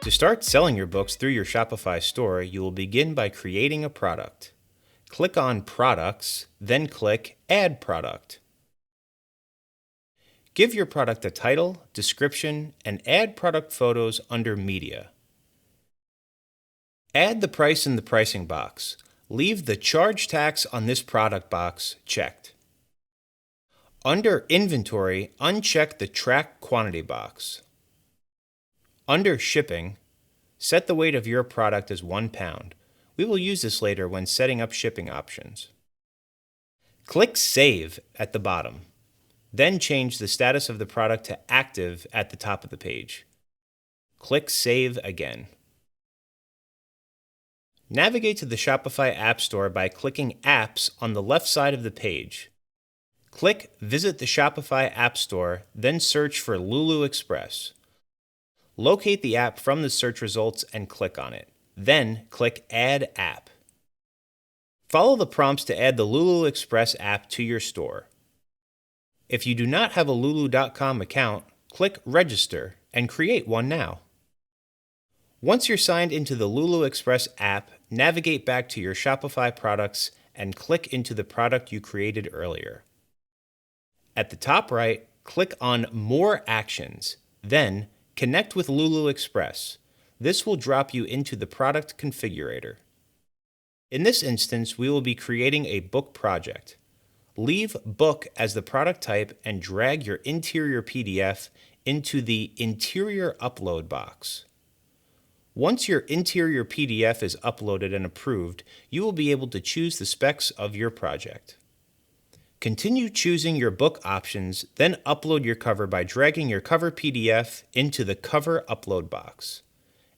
To start selling your books through your Shopify store, you will begin by creating a product. Click on Products, then click Add Product. Give your product a title, description, and add product photos under Media. Add the price in the pricing box. Leave the Charge Tax on this product box checked. Under Inventory, uncheck the Track Quantity box. Under Shipping, set the weight of your product as 1 pound. We will use this later when setting up shipping options. Click Save at the bottom. Then change the status of the product to Active at the top of the page. Click Save again. Navigate to the Shopify App Store by clicking Apps on the left side of the page. Click Visit the Shopify App Store, then search for Lulu xPress. Locate the app from the search results and click on it. Then click Add App. Follow the prompts to add the Lulu xPress app to your store. If you do not have a Lulu.com account, click Register and create one now. Once you're signed into the Lulu xPress app, navigate back to your Shopify products and click into the product you created earlier. At the top right, click on More Actions, then Connect with Lulu xPress. This will drop you into the product configurator. In this instance, we will be creating a book project. Leave Book as the product type and drag your interior PDF into the Interior Upload box. Once your interior PDF is uploaded and approved, you will be able to choose the specs of your project. Continue choosing your book options, then upload your cover by dragging your cover PDF into the Cover Upload box.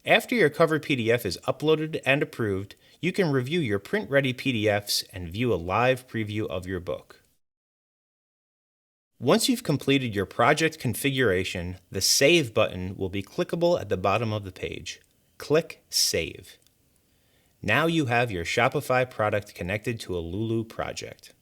After your cover PDF is uploaded and approved, you can review your print-ready PDFs and view a live preview of your book. Once you've completed your project configuration, the Save button will be clickable at the bottom of the page. Click Save. Now you have your Shopify product connected to a Lulu project.